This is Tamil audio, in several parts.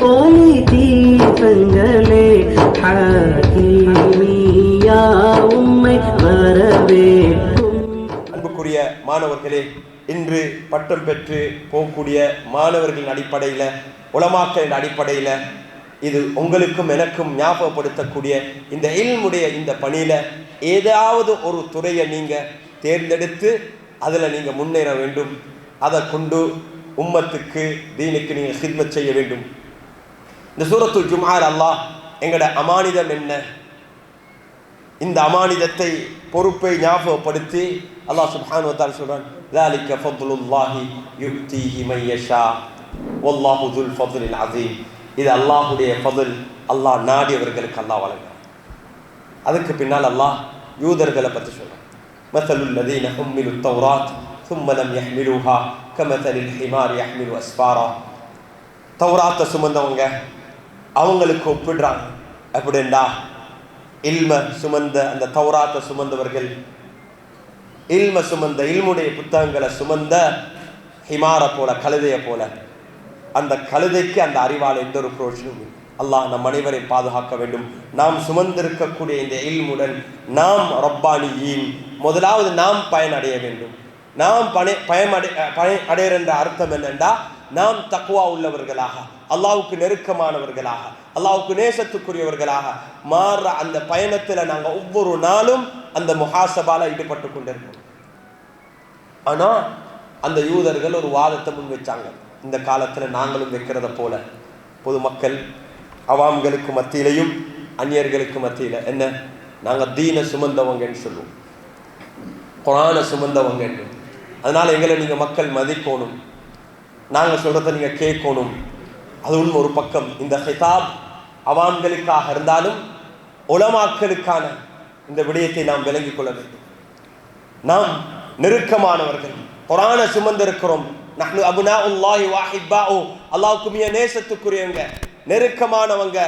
ஒளி தீபங்களே ஹக்கீமியா உம்மை வரவேற்கும். அன்புக்குரிய மாணவர்களே, இன்று பட்டம் பெற்று போகக்கூடிய மாணவர்களின் அடிப்படையில், உலமாக்களின் அடிப்படையில், இது உங்களுக்கும் எனக்கும் ஞாபகப்படுத்தக்கூடிய இந்த இல்முடைய இந்த பணியில் ஏதாவது ஒரு துறையை நீங்கள் தேர்ந்தெடுத்து அதில் நீங்கள் முன்னேற வேண்டும். அதை கொண்டு உம்மத்துக்கு தீனுக்கு நீங்கள் ஹித்மத் செய்ய வேண்டும். இந்த சூரத்துல் ஜும்ஆல அல்லாஹ் எங்களோட அமானிதம் என்ன, இந்த அமானிதத்தை பொறுப்பை ஞாபகப்படுத்தி அல்லாஹ் சுப்ஹானஹு வ தஆலா சொல்றான், ذَلِكَ فَضْلُ اللَّهِ يُؤْتِيهِ مَن يَشَاءُ وَاللَّهُ ذُو الْفَضْلِ الْعَظِيمِ. இது அல்லாஹ்வுடைய ஃபضல், அல்லாஹ் நாடியவர்களுக்கு அல்லாஹ் வழங்குறான். அதுக்கு பின்னால் அல்லாஹ் யூதர்களை பற்றி சொல்றான். مَثَلُ الَّذِينَ حُمِّلُوا التَّوْرَاةَ ثُمَّ لَمْ يَحْمِلُوهَا كَمَثَلِ الْحِمَارِ يَحْمِلُ أَسْفَارًا. தௌராத்தை சுமந்தவங்க அவங்களுக்கு ஒப்பிடுறாங்க. அப்படின்னா இல்ம சுமந்த அந்த தௌராத்தை சுமந்தவர்கள், இல்ம சுமந்த இல்முடைய புத்தகங்களை சுமந்த ஹிமாரை போல, கழுதையை போல. அந்த கழுதைக்கு அந்த அறிவால் எந்த ஒரு புரோஜனமும். அல்லாஹ் நம் அனைவரை பாதுகாக்க வேண்டும். நாம் சுமந்திருக்கக்கூடிய இந்த இல்முடன் நாம் ரப்பானியின், முதலாவது நாம் பயனடைய வேண்டும். நாம் பயனடைகிற என்ற அர்த்தம் என்னென்றா, நாம் தக்வா உள்ளவர்களாக, அல்லாஹ்வுக்கு நெருக்கமானவர்களாக, அல்லாஹ்வுக்கு நேசத்துக்குரியவர்களாக மாற அந்த பயணத்தில் நாங்கள் ஒவ்வொரு நாளும் அந்த முஹாசபால ஈடுபட்டு கொண்டிருக்கோம். ஆனால் அந்த யூதர்கள் ஒரு வாதத்தை முன் வச்சாங்க. இந்த காலத்தில் நாங்களும் வைக்கிறத போல பொதுமக்கள் அவாம்களுக்கு மத்தியிலையும் அந்நியர்களுக்கு மத்தியில் என்ன, நாங்கள் தீனை சுமந்தவங்கன்னு சொல்லுவோம், குர்ஆனை சுமந்தவங்க என்று. அதனால் எங்களை நீங்கள் மக்கள் மதிக்கணும், நாங்கள் சொல்கிறத நீங்கள் கேட்கணும். அதுவும் ஒரு பக்கம். இந்த ஹிதாப் அவாம்களுக்காக இருந்தாலும் உலமாக்களுக்கான இந்த விடயத்தை நாம் விளங்கிக் கொள்ள வேண்டும். நாம் நெருக்கமானவர்கள், குர்ஆனை சுமந்திருக்கிறோம். நஹ்னு அப்னாஉல்லாஹி வ அஹிப்பாஉ, அல்லாஹ்வுக்கு மிக நேசத்துக்குரியவங்க, நெருக்கமானவங்க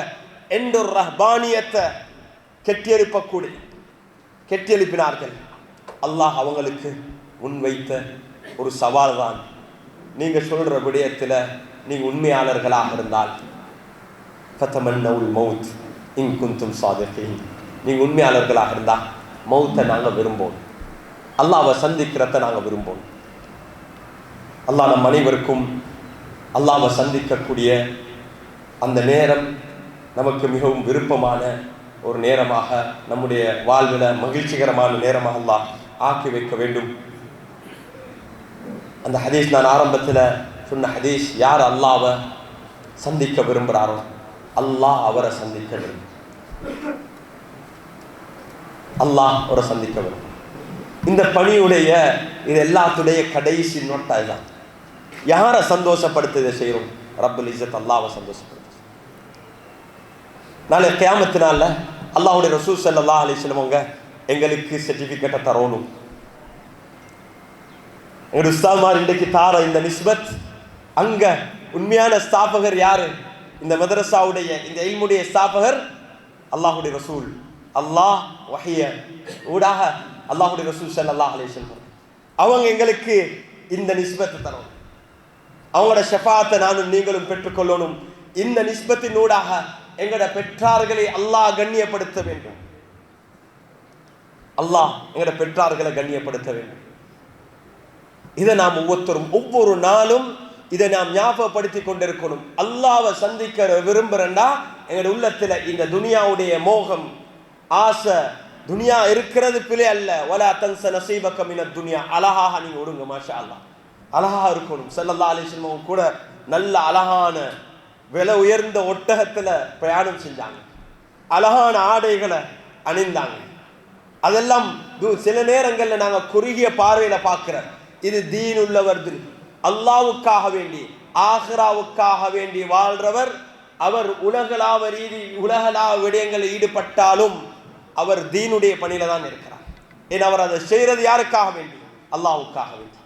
என்ற ஒரு ரஹ்பானியத்தை கெட்டியெழுப்பினார்கள். அல்லாஹ் அவங்களுக்கு முன்வைத்த ஒரு சவால் தான், நீங்கள் சொல்கிற விடயத்தில் நீங்கள் உண்மையாளர்களாக இருந்தால் ஃபதமன்னவுல் மௌத் இன் குன்தும் சாதிகீன், நீங்கள் உண்மையாளர்களாக இருந்தால் மௌத்தை நாங்கள் விரும்போம், அல்லாஹ்வை சந்திக்கிறத நாங்கள் விரும்போம். அல்லாஹ் நம் அனைவருக்கும் அல்லாஹ்வை சந்திக்கக்கூடிய அந்த நேரம் நமக்கு மிகவும் விருப்பமான ஒரு நேரமாக, நம்முடைய வாழ்வில் மகிழ்ச்சிகரமான நேரமாக அல்லாஹ் ஆக்கி வைக்க வேண்டும். அந்த ஹதீஸ் நான் ஆரம்பத்தில் சொன்ன ஹதீஸ், யார் அல்லாஹ்வை சந்திக்க விரும்புகிறாரோ அல்லாஹ் அவரை சந்திக்க விரும்பும். அல்லாஹ் அவரை சந்திக்க விரும்பும். இந்த பணியுடைய இது எல்லாத்துடைய கடைசி நோட்டா இதுதான். யாரை சந்தோஷப்படுத்த இதை செய்கிறோம்? ரப்புல் இஸ்ஸத் அல்லாஹ்வை சந்தோஷப்படுத்த. நாளை கியாமத்தினால அல்லாஹ்வுடைய ரசூல் ஸல்லல்லாஹு அலைஹி வஸல்லம் அவங்க எங்களுக்கு சர்டிஃபிகேட்டை தரணும். எங்களுடைய உஸ்தாத்மார் இன்றைக்கு தார இந்த நிஸ்பத், அங்கே உண்மையான ஸ்தாபகர் யாரு? இந்த மதரசாவுடைய இந்த இல்முடைய ஸ்தாபகர் அல்லாஹ்வுடைய ரசூல். அல்லாஹ் வஹிய ஊடாக அல்லாஹ்வுடைய ரசூல் ஸல்லல்லாஹு அலைஹி வஸல்லம் அவங்க எங்களுக்கு இந்த நிஸ்பத்தை தரணும். அவங்களோட ஷஃபாத்தை நானும் நீங்களும் பெற்றுக்கொள்ளணும். இந்த நிஸ்பத்தின் ஊடாக எங்களோட பெற்றார்களை அல்லாஹ் கண்ணியப்படுத்த வேண்டும். அல்லாஹ் எங்களோட பெற்றார்களை கண்ணியப்படுத்த வேண்டும். இதை நாம் ஒவ்வொருத்தரும் ஒவ்வொரு நாளும் இதை நாம் ஞாபகப்படுத்தி கொண்டிருக்கணும். அல்லாஹ்வை சந்திக்க விரும்புறேன்டா எங்களோட உள்ளத்தில் இந்த துனியாவுடைய மோகம், ஆசை, துனியா இருக்கிறது பிழை அல்ல. வலா தன்ஸ நஸீபக மினத் துனியா, அழகாக நீங்க விடுங்க. மாஷா அல்லாஹ், அழகாக இருக்கணும். ஸல்லல்லாஹு அலைஹி வஸல்லம் கூட நல்ல அழகான விலை உயர்ந்த ஒட்டகத்தில் பிரயாணம் செஞ்சாங்க, அழகான ஆடைகளை அணிந்தாங்க. அதெல்லாம் சில நேரங்களில் நாங்கள் குறுகிய பார்வையில் பார்க்கிறோம். இது தீன் உள்ளவர், அல்லாஹ்வுக்காக வேண்டி ஆஹிராவுக்காக வேண்டி வாழ்றவர். அவர் உலகளாவ விடயங்களில் ஈடுபட்டாலும் அவர் தீனுடைய பணியில தான் இருக்கிறார். ஏன் அவர் அதை செய்யறது யாருக்காக வேண்டி? அல்லாஹ்வுக்காக வேண்டி,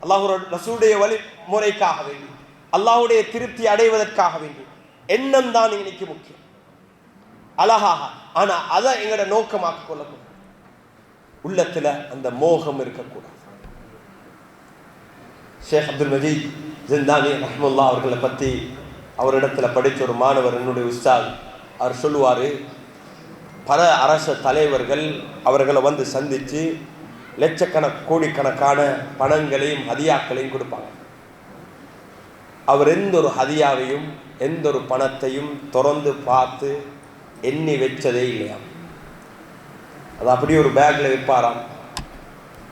அல்லாஹ் ரசூலுடைய வழிமுறைக்காக வேண்டி, அல்லாஹ்வுடைய திருப்தி அடைவதற்காக வேண்டி. எண்ணம் தான் இன்னைக்கு முக்கியம், அழகாக. ஆனா அதை எங்களோட நோக்கமாக்க கொள்ளக்கூடாது. உள்ளத்துல அந்த மோகம் இருக்கக்கூடாது. ஷேக் அப்துல் மஜீத் ஜிந்தானி ரஹ்மத்துல்லாஹி அவர்களை பற்றி அவரிடத்துல படித்த ஒரு மாணவர், என்னுடைய உஸ்தாத், அவர் சொல்லுவார், பல அரச தலைவர்கள் அவர்களை வந்து சந்தித்து கோடிக்கணக்கான பணங்களையும் ஹதியாக்களையும் கொடுப்பாங்க. அவர் எந்த ஒரு ஹதியாவையும் எந்த ஒரு பணத்தையும் திறந்து பார்த்து எண்ணி வச்சதே இல்லையாம். அது அப்படியே ஒரு பேக்ல வைப்பாராம்.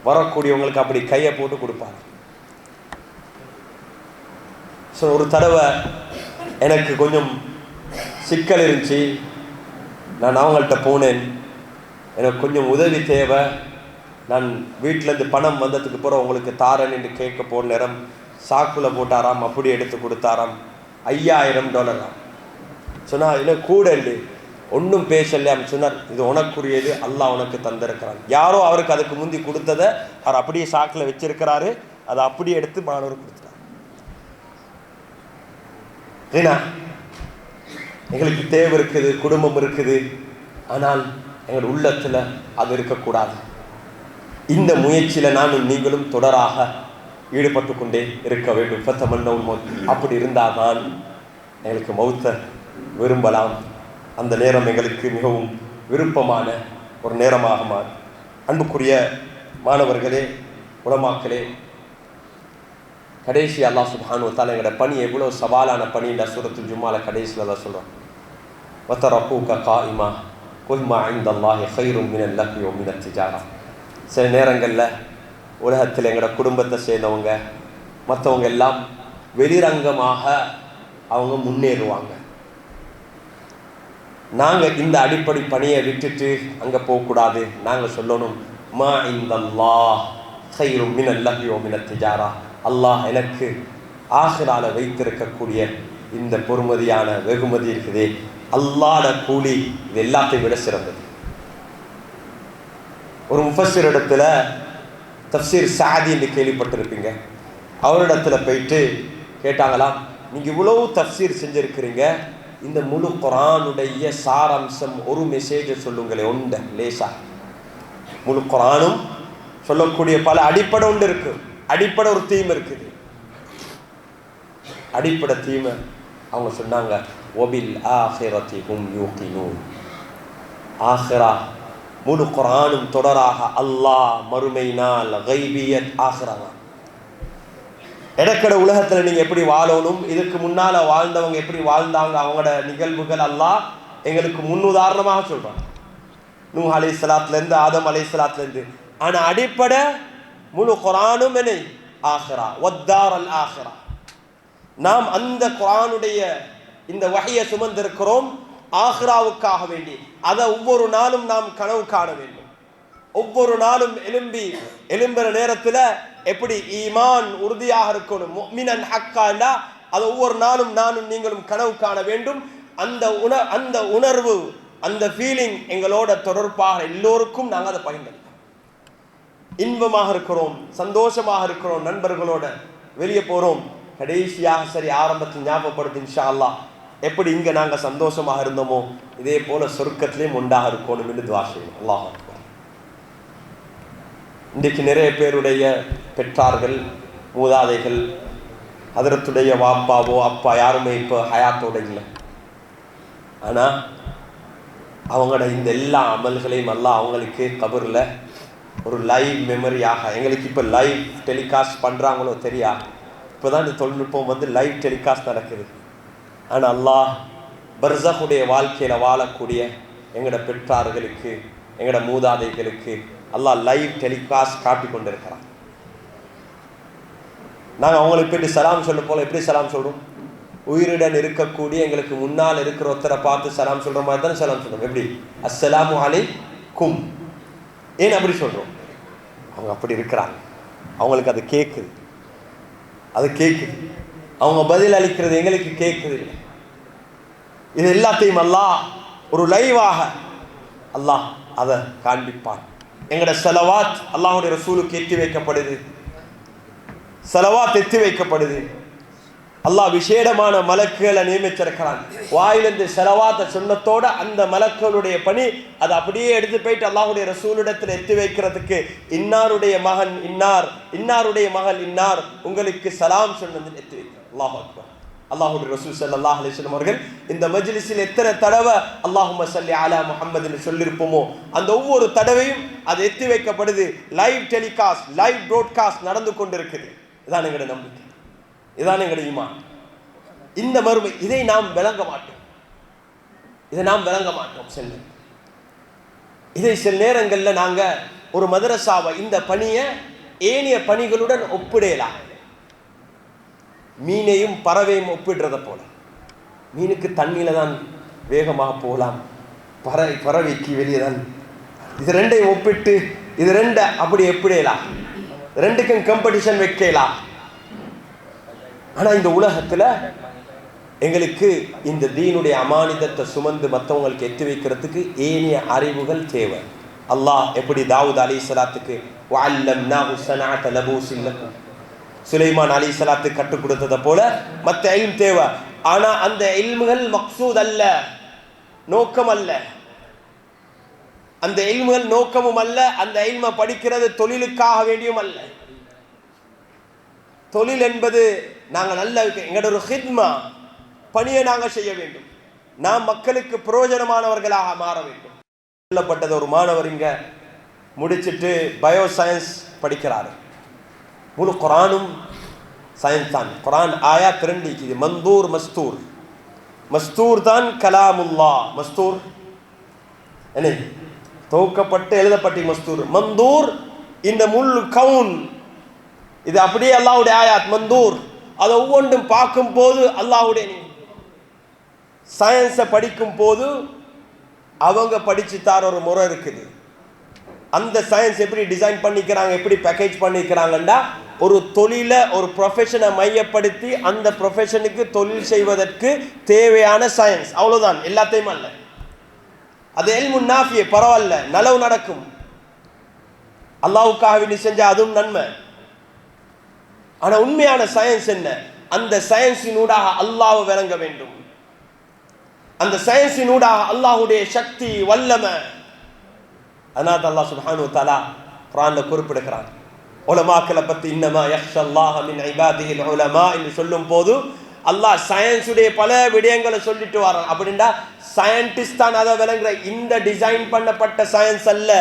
வரக்கூடியவங்களுக்கு அப்படி கையை போட்டு கொடுப்பார். ஸோ ஒரு தடவை எனக்கு கொஞ்சம் சிக்கல் இருந்துச்சு. நான் அவங்கள்ட்ட போனேன், எனக்கு கொஞ்சம் உதவி தேவை, நான் வீட்டிலேருந்து பணம் வந்ததுக்கு பிறகு உங்களுக்கு தாரேன் என்று கேட்க போன நேரம் சாக்குல போட்டாராம். அப்படி எடுத்து கொடுத்தாராம். $5000. சொன்னால் இன்னும் கூட இல்லை, ஒன்றும் பேசலையாம். சொன்னார், இது உனக்குரியது, அல்லாஹ் உனக்கு தந்திருக்கிறான். யாரோ அவருக்கு அதுக்கு முந்தி கொடுத்ததை அவர் அப்படியே சாக்கில் வச்சிருக்கிறாரு. அதை அப்படியே எடுத்து மாணவர் கொடுத்துட்டார். ஏன்னா எங்களுக்கு தேவை இருக்குது, குடும்பம் இருக்குது, ஆனால் எங்கள் உள்ளத்தில் அது இருக்கக்கூடாது. இந்த முயற்சியில் நானும் நீங்களும் தொடராக ஈடுபட்டு கொண்டே இருக்க வேண்டும். அப்படி இருந்தால் தான் எங்களுக்கு மௌத்தை விரும்பலாம். அந்த நேரம் எங்களுக்கு மிகவும் விருப்பமான ஒரு நேரமாக மாறும். அன்புக்குரிய மாணவர்களே, உலமாக்களே, கடைசி அல்லாஹ் சுப்ஹானஹு வ தஆலா எங்களோட பணி எவ்வளோ சவாலான பணின்ற சூரத்துல் ஜும்ஆல கடைசியில் தான் சொல்கிறோம். வதரக்கூக காயிமா குல் மா இன்தல்லாஹி கைரும் மினல் லஹ்வி வ மினத் திஜாரா. சில நேரங்களில் உலகத்தில் எங்களோட குடும்பத்தை சேர்ந்தவங்க மற்றவங்க எல்லாம் வெளிரங்கமாக அவங்க முன்னேறுவாங்க. நாங்கள் இந்த அடிப்படை பணியை விட்டுட்டு அங்கே போகக்கூடாது. நாங்கள் சொல்லணும், மா இன்தல்லாஹ் கைரும் மினல் லஹ்வி வ மினத் திஜாரா. அல்லாஹ் எனக்கு ஆகிரால வைத்திருக்கக்கூடிய இந்த பொறுமதியான வெகுமதி இருக்குதே, அல்லாஹ்ட கூலி இது எல்லாத்தையும் விட சிறந்தது. ஒரு முஃபஸ்ஸிர் இடத்துல தஃப்சீர் சாதி என்று கேள்விப்பட்டிருப்பீங்க. அவரிடத்துல போயிட்டு கேட்டாங்களாம், நீங்கள் இவ்வளவு தஃப்சீர் செஞ்சுருக்கிறீங்க, இந்த முழு குர்ஆனுடைய சாராம்சம் ஒரு மெசேஜை சொல்லுங்களே, ஒன்றை லேசா. முழு குர்ஆனும் சொல்லக்கூடிய பல அடிப்படை ஒன்று இருக்கு. அடிப்படை ஒரு தீம் இருக்குது. அடிப்படை தீமை அவங்க சொன்னாங்க, ஒபில் ஆஹிரத்தி ஹும் யூகினூன். ஆஹிரா முழு குர்ஆனும் தொடராக அல்லாஹ், மறுமை நாள், கைபியத், ஆஹிராங்க. இடக்கட உலகத்தில் நீங்கள் எப்படி வாழணும், இதுக்கு முன்னால் வாழ்ந்தவங்க எப்படி வாழ்ந்தாங்க, அவங்களோட நிகழ்வுகள் அல்லாஹ் எங்களுக்கு முன்னுதாரணமாக சொல்கிறாங்க. நூஹ் அலைஹிஸ்ஸலாத்துலேருந்து ஆதம் அலைஹிஸ்ஸலாத்துலேருந்து. ஆனால் அடிப்படை முழு குர்ஆனும் என்ன, ஆஹிரா, வத்தார் அல் ஆஹிரா. நாம் அந்த குர்ஆனுடைய இந்த வஹியை சுமந்திருக்கிறோம் ஆஹிராவுக்காக வேண்டி. அதை ஒவ்வொரு நாளும் நாம் கனவு காண வேண்டும். ஒவ்வொரு நாளும் எழும்புற நேரத்தில் எப்படி ஈமான் உறுதியாக இருக்கணும், முஃமினன் ஹக்கா, அதை ஒவ்வொரு நாளும் நானும் நீங்களும் கனவு காண வேண்டும். அந்த உணர்வு, அந்த ஃபீலிங் எங்களோட தொடர்பாக எல்லோருக்கும் நாங்கள் அதை பயன்படுத்தோம். இன்பமாக இருக்கிறோம், சந்தோஷமாக இருக்கிறோம், நண்பர்களோட வெளியே போகிறோம். கடைசியாக சரி ஆரம்பத்தில் ஞாபகப்படுத்தி இன்ஷா அல்லாஹ் எப்படி இங்கே நாங்கள் சந்தோஷமாக இருந்தோமோ இதே போல சொர்க்கத்திலையும் ஒன்றாக இருக்கணும் என்று துஆ செய்யணும். அல்லாஹ் அக்பர். இன்றைக்கு நிறைய பேருடைய பெற்றார்கள், மூதாதைகள், ஹதரத்துடைய வாப்பாவோ அப்பா யாருமே இப்போ ஹயாத்தோட இல்லை. ஆனால் அவங்களோட இந்த எல்லா அமல்களையும் அல்லாஹ் அவங்களுக்கு கபரில் ஒரு லைவ் மெமரியாக, எங்களுக்கு இப்போ லைவ் டெலிகாஸ்ட் பண்ணுறாங்களோ தெரியா, இப்போ தான் இந்த தொழில்நுட்பம் வந்து லைவ் டெலிகாஸ்ட் நடக்குது. ஆனால் அல்லாஹ் பர்ஸகுடைய வாழ்க்கையில் வாழக்கூடிய எங்களோட பெற்றார்களுக்கு, எங்களோட மூதாதைகளுக்கு அல்லாஹ் லைவ் டெலிகாஸ்ட் காட்டி கொண்டு இருக்கிறான். நாங்கள் அவங்களுக்கு போய்ட்டு சலாம் சொல்ல போல எப்படி சலாம் சொல்கிறோம்? உயிருடன் இருக்கக்கூடிய எங்களுக்கு முன்னால் இருக்கிற ஒருத்தரை பார்த்து சலாம் சொல்கிற மாதிரி தானே சலாம் சொல்கிறோம். எப்படி? அஸ்ஸலாமு அலைக்கும். ஏன் அப்படி சொல்கிறோம்? அவங்க அப்படி இருக்கிறாங்க, அவங்களுக்கு அது கேட்குது, அவங்க பதில் அளிக்கிறது எங்களுக்கு கேட்குது இல்லை. இது எல்லாத்தையும் அல்லாஹ் ஒரு லைவாக அல்லாஹ் அதை காண்பிப்பான். எங்களோட செலவாத் அல்லாஹுடைய ரசூலுக்கு எத்தி வைக்கப்படுது, செலவாத் எத்தி வைக்கப்படுது. அல்லாஹ் விசேடமான மலக்குகளை நியமிச்சிருக்கிறான். வாயிலிருந்து செலவாத்த சொன்னத்தோட அந்த மலக்குகளுடைய பணி அதை அப்படியே எடுத்து போயிட்டு அல்லாஹுடைய ரசூலிடத்தில் எத்தி வைக்கிறதுக்கு, இன்னாருடைய மகன் இன்னார், இன்னாருடைய மகள் இன்னார் உங்களுக்கு சலாம் சொன்னது எத்தி வைக்கிறார். அல்லாஹ் அக்பர். அல்லாஹ்வுடைய ரசூல் ஸல்லல்லாஹு அலைஹி வஸல்லம் அவர்கள் இந்த மஜ்லிஸில் எத்தனை தடவை அல்லாஹும்ம ஸல்லி அலா முஹம்மது என்று சொல்லியிருப்போமோ அந்த ஒவ்வொரு தடவையும் அது எத்தி வைக்கப்படுது. லைவ் டெலிகாஸ்ட், லைவ் ப்ராட்காஸ்ட் நடந்து கொண்டிருக்குது. இதான் எங்களுடைய நம்பிக்கை, இதான் எங்களுடைய ஈமான். இந்த மறுமை இதை நாம் விளங்க மாட்டோம், இதை நாம் விளங்க மாட்டோம். இதை சில நேரங்களில் நாங்கள் ஒரு மதரசாவை இந்த பணியை ஏனைய பணிகளுடன் ஒப்பிடலாம். மீனையும் பறவையும் ஒப்பிடுறத போல. மீனுக்கு தண்ணியில தான் வேகமாக போகலாம், பறவைக்கு வெளியே தான். இது ரெண்டையும் ஒப்பிட்டு இது ரெண்டை அப்படி எப்படியலாம், ரெண்டுக்கும் காம்படிஷன் வைக்கலாம். ஆனால் இந்த உலகத்தில் எங்களுக்கு இந்த தீனுடைய அமானிதத்தை சுமந்து மற்றவங்களுக்கு எத்தி வைக்கிறதுக்கு ஏனைய அறிவுகள் தேவை. அல்லாஹ் எப்படி தாவூத் அலைஹிஸ்ஸலாத்துக்கு வஅல்லம்னாஹு ஸனஅத லபூஸின் லக்கும், சுலைமான் அலைஹிஸ்ஸலாத்துக்கு கற்றுக் கொடுத்ததை போல மற்ற இல்ம் தேவை. ஆனால் அந்த இல்முகள் மக்சூத் அல்ல, நோக்கம் அல்ல. அந்த இல்முகள் நோக்கமும் அல்ல. அந்த இல்மை படிக்கிறது தொழிலுக்காக வேண்டியும் அல்ல. தொழில் என்பது நாங்கள் நல்ல எங்களோட ஒரு ஹித்மா பணியை நாங்கள் செய்ய வேண்டும். நாம் மக்களுக்கு பிரயோஜனமானவர்களாக மாற வேண்டும். சொல்லப்பட்டது ஒரு மாணவர் இங்க முடிச்சுட்டு பயோ சயின்ஸ் படிக்கிறாரு. முழு குரானும் சயின்ஸ் தான். குரான் ஆயாத் 2 இது மந்தூர் மஸ்தூர். மஸ்தூர் தான் கலாமுல்லா. மஸ்தூர் என்ன தொகுக்கப்பட்டு எழுதப்பட்ட மஸ்தூர். மந்தூர் இந்த முழு கவுன் இது அப்படியே அல்லாஹ்வுடைய ஆயாத் மந்தூர். அதை ஒவ்வொன்றும் பார்க்கும் போது அல்லாஹ்வுடைய சயின்ஸை படிக்கும் போது அவங்க படிச்சு தார ஒரு முறை இருக்குது. அந்த சயின்ஸ் எப்படி டிசைன் பண்ணிக்கிறாங்க, எப்படி பேக்கேஜ் பண்ணிக்கிறாங்கண்டா ஒரு தொழிலை ஒரு ப்ரொஃபஷனை மையப்படுத்தி அந்த ப்ரொஃபஷனுக்கு தொழில் செய்வதற்கு தேவையான சயின்ஸ், அவ்வளோதான், எல்லாத்தையும் அல்ல. அது இல்முன் நாஃபிய, பரவாயில்ல, நலவு நடக்கும், அல்லாஹ்வுக்காக நீ செஞ்சா அதுவும் நன்மை. ஆனால் உண்மையான சயின்ஸ் என்ன? அந்த சயின்ஸினூடாக அல்லாஹ்வை விளங்க வேண்டும். அந்த சயின்ஸினூடாக அல்லாஹ்வுடைய சக்தி வல்லமை. அதனால அல்லாஹ் சுப்ஹானஹு வ தஆலா குர்ஆன்ல குறிப்பிடுகிறான் உலமாக்களை பத்தி இன்னமா யக்ஷல்லாஹ மின் இபாதிஹில் உலமா என்று சொல்லும் போது அல்லாஹ் சயின்ஸுடைய பல விடயங்களை சொல்லிட்டு வரான். அப்படின்னா சயின்டிஸ்ட் தான் அதை விளங்குற. இந்த டிசைன் பண்ணப்பட்ட சயின்ஸ் அல்ல,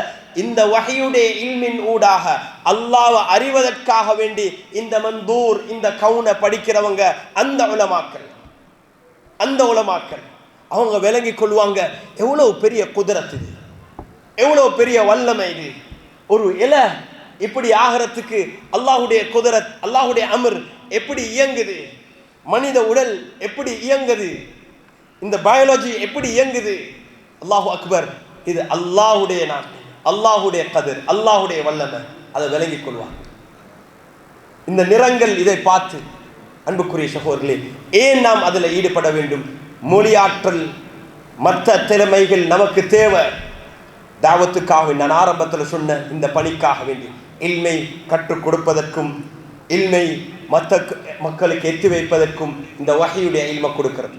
இந்த வஹீயுடைய இல்மின் ஊடாக அல்லாஹ்வை அறிவதற்காக வேண்டி இந்த மந்தூர் இந்த கவுனை படிக்கிறவங்க அந்த உலமாக்கள், அந்த உலமாக்கள் அவங்க விளங்கி கொள்வாங்க. எவ்வளவு பெரிய குதிரத் இது, எவ்வளவு பெரிய வல்லமை இது. ஒரு இலை இப்படி ஆகிறதுக்கு அல்லாஹ்வுடைய குதிரத், அல்லாஹ்வுடைய அம்ர் எப்படி இயங்குது, மனித உடல் எப்படி இயங்குது, இந்த பயாலஜி எப்படி இயங்குது. அல்லாஹு அக்பர். இது அல்லாஹ்வுடைய நாட்டு, அல்லாஹ்வுடைய கதிர், அல்லாஹ்வுடைய வல்லமை. அதை விளங்கிக் கொள்வாங்க. இந்த நிறங்கள் இதை பார்த்து அன்புக்குரிய சகோதரர்களே, ஏன் நாம் அதில் ஈடுபட வேண்டும்? மொழியாற்றல் மற்ற திறமைகள் நமக்கு தேவை. தாவத்துக்காக நான் ஆரம்பத்தில் சொன்ன இந்த பணிக்காக வேண்டி இல்மை கற்றுக் கொடுப்பதற்கும் இல்மை மற்ற மக்களுக்கு எத்தி வைப்பதற்கும் இந்த வஹீயுடைய இல்மை கொடுக்கிறது.